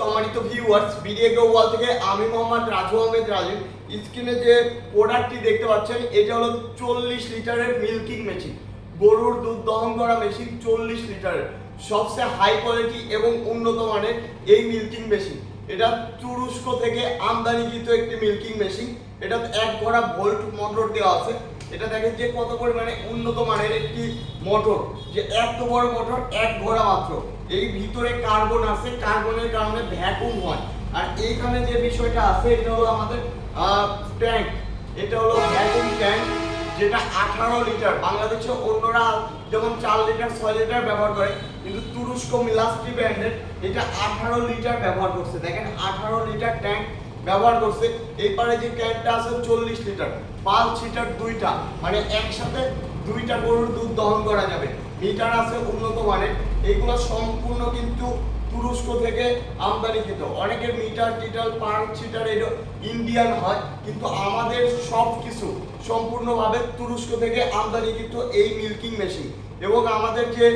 সম্মানিত viewers, BDA global থেকে আমি মোহাম্মদ রাজু আহমেদ রাজীব। স্ক্রিনে যে প্রোডাক্টটি দেখতে পাচ্ছেন এটা হলো 40 লিটারের মিল্কিং মেশিন, গরুর দুধ দহন করা মেশিন। 40 লিটারের সবচেয়ে হাই কোয়ালিটি এবং উন্নত মানের এই মিল্কিং মেশিন। এটা তুরস্ক থেকে আমদানিকৃত একটি মিল্কিং মেশিন। এটা এক ঘোড়া ভোল্ট মোটর দেওয়া আছে। এটা দেখেন যে কত পরিমাণে উন্নত মানের একটি মোটর, যে এত বড় মোটর, এক ঘোড়া মাত্র। এই ভিতরে কার্বন আছে, কার্বনের কারণে ভ্যাকুয়াম হয়। আর এইখানে যে বিষয়টা আছে এটা হলো আমাদের ট্যাঙ্ক। এটা হলো ভ্যাকুয়াম ট্যাঙ্ক, যেটা 18 লিটার। বাংলাদেশে অন্যরা যেমন 4 লিটার 6 লিটার ব্যবহার করে, কিন্তু তুরস্ক মিলাস্টি ব্র্যান্ডের এটা 18 লিটার ব্যবহার করছে। দেখেন 18 লিটার ট্যাঙ্ক ব্যবহার করছে। এরপরে যে ট্যাঙ্কটা আছে 40 লিটার, 5 লিটার দুইটা, মানে একসাথে দুইটা গরুর দুধ দহন করা যাবে। মিটার আছে উন্নত মানের। এইগুলো সম্পূর্ণ কিন্তু তুরস্ক থেকে আমদানিকৃত। অনেকের মিটার টিটার 5 লিটার এটা ইন্ডিয়ান হয়, কিন্তু আমাদের সব কিছু সম্পূর্ণভাবে তুরস্ক থেকে আমদানিকৃত এই মিল্কিং মেশিন। এবং আমাদের যে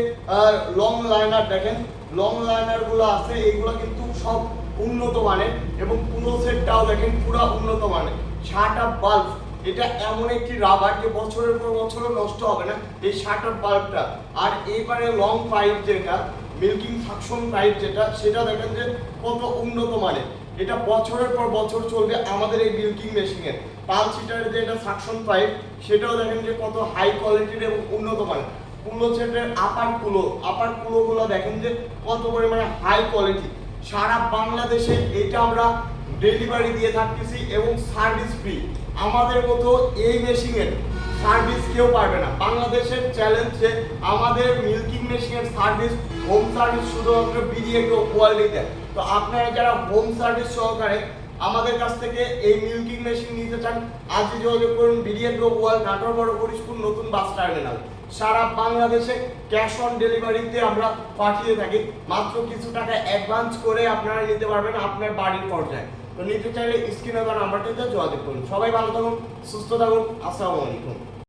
লং লাইনার দেখেন, লং লাইনারগুলো আছে, এইগুলো কিন্তু সব উন্নত মানের। এবং পুরো সেটটাও দেখেন পুরো উন্নত মানের। শাট আপ বাল্ব, এটা এমন একটি রাবার যে বছরের পর বছরও নষ্ট হবে না, এই শাট আপ বাল্বটা। আর এইবারে লং পাইপ যেটা মিল্কিং সাকশন পাইপ যেটা, সেটা দেখেন যে কত উন্নত মানের। এটা বছরের পর বছর চলবে আমাদের এই মিল্কিং মেশিনের। 5 লিটারের যে এটা সাকশন পাইপ, সেটাও দেখেন যে কত হাই কোয়ালিটির এবং উন্নত মানের। কুলো সেটের আপার কুলোগুলো দেখেন যে কত পরিমাণে হাই কোয়ালিটি। সারা বাংলাদেশে এটা আমরা ডেলিভারি দিয়ে থাকতেছি এবং সার্ভিস ফ্রি। আমাদের মতো এই মেশিনের সার্ভিস কেউ পারবে না। বাংলাদেশের চ্যালেঞ্জ যে আমাদের মিল্কিং মেশিনের সার্ভিস, হোম সার্ভিস শুধুমাত্র বিডিএ কোয়ালিটি দেয়। তো আপনারা যারা হোম সার্ভিস সহকারে আমাদের কাছ থেকে এই মিল্কিং মেশিন নিতে চান, আজই যোগাযোগ করুন বিডিএ গ্লোবাল, নাটোর বড় হরিশপুর নতুন বাস টার্মিনাল। সারা বাংলাদেশে ক্যাশ অন ডেলিভারিতে আমরা পাঠিয়ে থাকি। মাত্র কিছু টাকা অ্যাডভান্স করে আপনারা নিতে পারবেন আপনার বাড়ির পর্যায়ে। তো নিতে চাইলে স্ক্রিনে দেওয়া নাম্বারটিতে যোগাযোগ করুন। সবাই ভালো থাকুন, সুস্থ থাকুন। আসসালামু আলাইকুম।